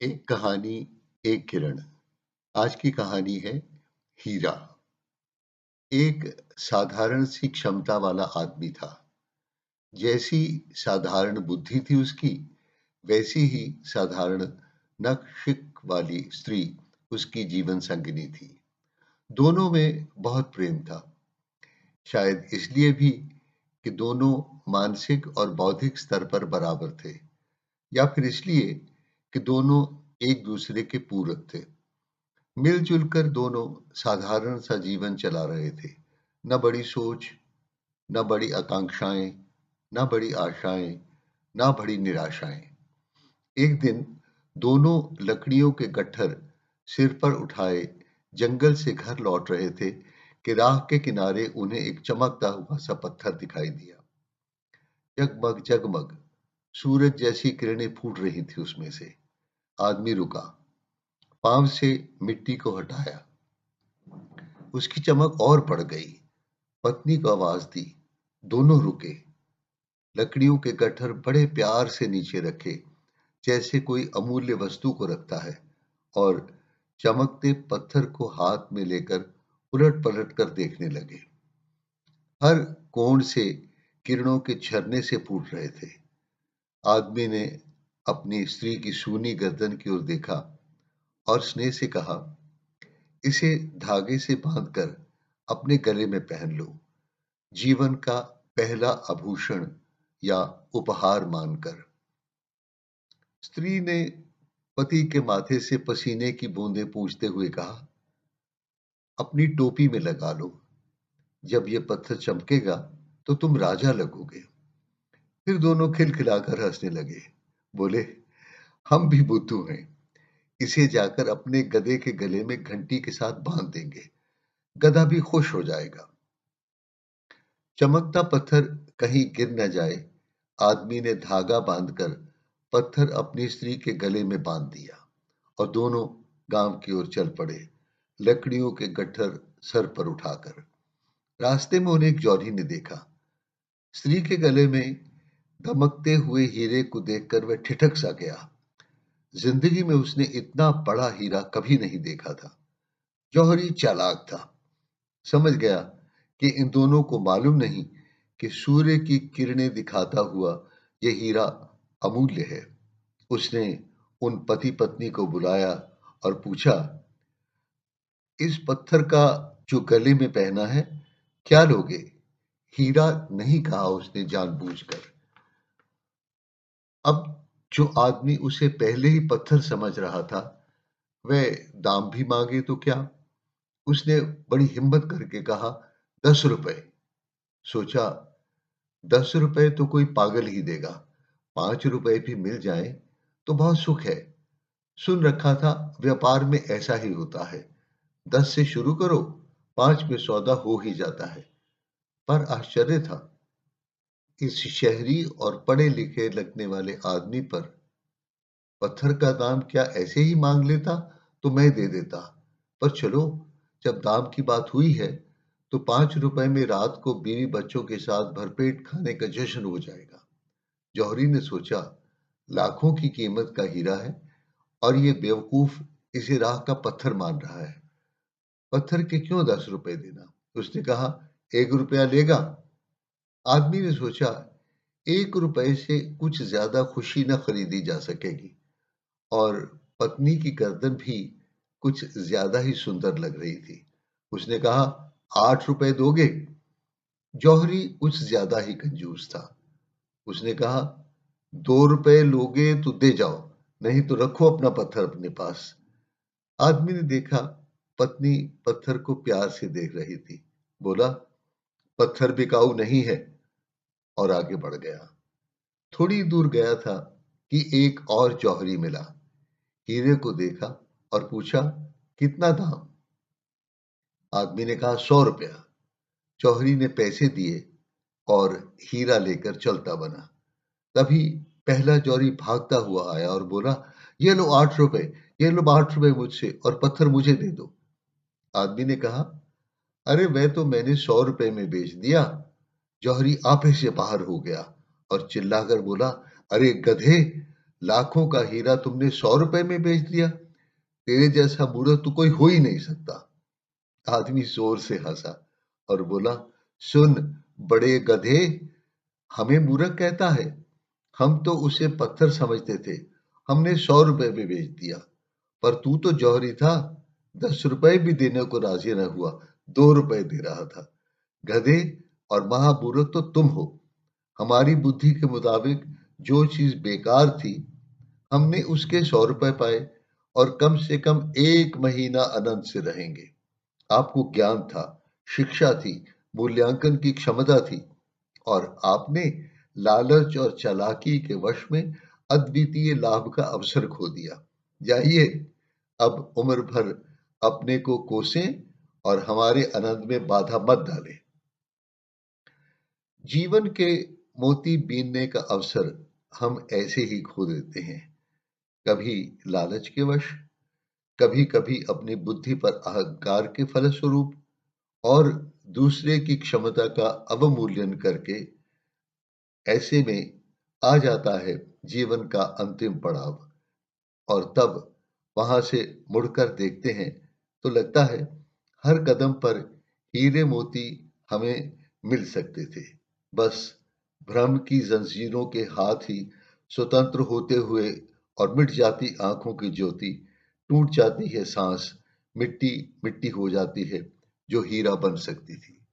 एक कहानी, एक किरण। आज की कहानी है हीरा। एक साधारण सी क्षमता वाला आदमी था। जैसी साधारण बुद्धि थी उसकी, वैसी ही साधारण नखशिख वाली स्त्री उसकी जीवन संगिनी थी। दोनों में बहुत प्रेम था। शायद इसलिए भी कि दोनों मानसिक और बौद्धिक स्तर पर बराबर थे, या फिर इसलिए कि दोनों एक दूसरे के पूरक थे। मिलजुल कर दोनों साधारण सा जीवन चला रहे थे। न बड़ी सोच, न बड़ी आकांक्षाएं, न बड़ी आशाएं, न बड़ी निराशाएं। एक दिन दोनों लकड़ियों के गट्ठर सिर पर उठाए जंगल से घर लौट रहे थे कि राह के किनारे उन्हें एक चमकता हुआ सा पत्थर दिखाई दिया। जगमग जगमग सूरज जैसी किरणें फूट रही थी उसमें से। आदमी रुका, पांव से मिट्टी को हटाया। उसकी चमक और बढ़ गई। पत्नी को आवाज दी। दोनों रुके। लकड़ियों के गट्ठर बड़े प्यार से नीचे रखे, जैसे कोई अमूल्य वस्तु को रखता है, और चमकते पत्थर को हाथ में लेकर उलट पलट कर देखने लगे। हर कोण से किरणों के झरने से फूट रहे थे। आदमी ने अपनी स्त्री की सूनी गर्दन की ओर देखा और स्नेह से कहा, इसे धागे से बांधकर अपने गले में पहन लो, जीवन का पहला आभूषण या उपहार मानकर। स्त्री ने पति के माथे से पसीने की बूंदें पूंछते हुए कहा, अपनी टोपी में लगा लो, जब ये पत्थर चमकेगा तो तुम राजा लगोगे। फिर दोनों खिलखिलाकर हंसने लगे। बोले, हम भी बुद्धू हैं, इसे जाकर अपने गधे के गले में घंटी के साथ बांध देंगे, गधा भी खुश हो जाएगा। चमकता पत्थर कहीं गिर न जाए, आदमी ने धागा बांधकर पत्थर अपनी स्त्री के गले में बांध दिया और दोनों गांव की ओर चल पड़े, लकड़ियों के गट्ठर सर पर उठाकर। रास्ते में उन्हें एक जौहरी ने देखा। स्त्री के गले में दमकते हुए हीरे को देखकर वह ठिठक सा गया। जिंदगी में उसने इतना बड़ा हीरा कभी नहीं देखा था। जौहरी चालाक था, समझ गया कि इन दोनों को मालूम नहीं कि सूर्य की किरणें दिखाता हुआ यह हीरा अमूल्य है। उसने उन पति पत्नी को बुलाया और पूछा, इस पत्थर का जो गले में पहना है, क्या लोगे? हीरा नहीं कहा उसने जानबूझकर। अब जो आदमी उसे पहले ही पत्थर समझ रहा था, वह दाम भी मांगे तो क्या। उसने बड़ी हिम्मत करके कहा, 10 रुपए। सोचा, 10 रुपए तो कोई पागल ही देगा, 5 रुपए भी मिल जाए तो बहुत सुख है। सुन रखा था व्यापार में ऐसा ही होता है, 10 से शुरू करो, 5 में सौदा हो ही जाता है। पर आश्चर्य था, इस शहरी और पढ़े लिखे लगने वाले आदमी पर पत्थर का दाम क्या ऐसे ही मांग लेता तो मैं दे देता। पर चलो, जब दाम की बात हुई है तो 5 रुपए में रात को बीवी बच्चों के साथ भरपेट खाने का जश्न हो जाएगा। जौहरी ने सोचा, लाखों की कीमत का हीरा है और ये बेवकूफ इसे राह का पत्थर मान रहा है। पत्थर के क्यों 10 रुपए देना? उसने कहा, 1 रुपया लेगा? आदमी ने सोचा, 1 रुपए से कुछ ज्यादा खुशी न खरीदी जा सकेगी, और पत्नी की गर्दन भी कुछ ज्यादा ही सुंदर लग रही थी। उसने कहा, 8 रुपए दोगे? जौहरी कुछ ज्यादा ही कंजूस था। उसने कहा, 2 रुपए लोगे तो दे जाओ, नहीं तो रखो अपना पत्थर अपने पास। आदमी ने देखा पत्नी पत्थर को प्यार से देख रही थी। बोला, पत्थर बिकाऊ नहीं है, और आगे बढ़ गया। थोड़ी दूर गया था कि एक और जौहरी मिला। हीरे को देखा और पूछा, कितना दाम? आदमी ने कहा, 100 रुपया। जौहरी ने पैसे दिए और हीरा लेकर चलता बना। तभी पहला जौहरी भागता हुआ आया और बोला, ये लो 8 रुपए, ये लो 8 रुपए मुझसे, और पत्थर मुझे दे दो। आदमी ने कहा, अरे वह तो मैंने 100 रुपए में बेच दिया। जौहरी आपे से बाहर हो गया और चिल्लाकर बोला, अरे गधे, लाखों का हीरा तुमने 100 रुपए में बेच दिया। तेरे जैसा मूर्ख तो कोई हो ही नहीं सकता। आदमी जोर से हंसा और बोला, सुन बड़े गधे, हमें मूर्ख कहता है? हम तो उसे पत्थर समझते थे। हमने 100 रुपए में बेच दिया। पर तू तो जौहरी था, 10 रुपए भी देने को राजी न हुआ, 2 रुपए दे रहा था। गधे, और महामूर्ख तो तुम हो। हमारी बुद्धि के मुताबिक जो चीज बेकार थी, हमने उसके 100 रुपए पाए और कम से कम 1 महीना आनंद से रहेंगे। आपको ज्ञान था, शिक्षा थी, मूल्यांकन की क्षमता थी, और आपने लालच और चालाकी के वश में अद्वितीय लाभ का अवसर खो दिया। जाइए, अब उम्र भर अपने को कोसें और हमारे आनंद में बाधा मत डालें। जीवन के मोती बीनने का अवसर हम ऐसे ही खो देते हैं, कभी लालच के वश, कभी कभी अपनी बुद्धि पर अहंकार के फलस्वरूप, और दूसरे की क्षमता का अवमूल्यन करके। ऐसे में आ जाता है जीवन का अंतिम पड़ाव, और तब वहां से मुड़कर देखते हैं तो लगता है हर कदम पर हीरे मोती हमें मिल सकते थे। बस भ्रम की जंजीरों के हाथ ही स्वतंत्र होते हुए, और मिट जाती आंखों की ज्योति, टूट जाती है सांस, मिट्टी मिट्टी हो जाती है जो हीरा बन सकती थी।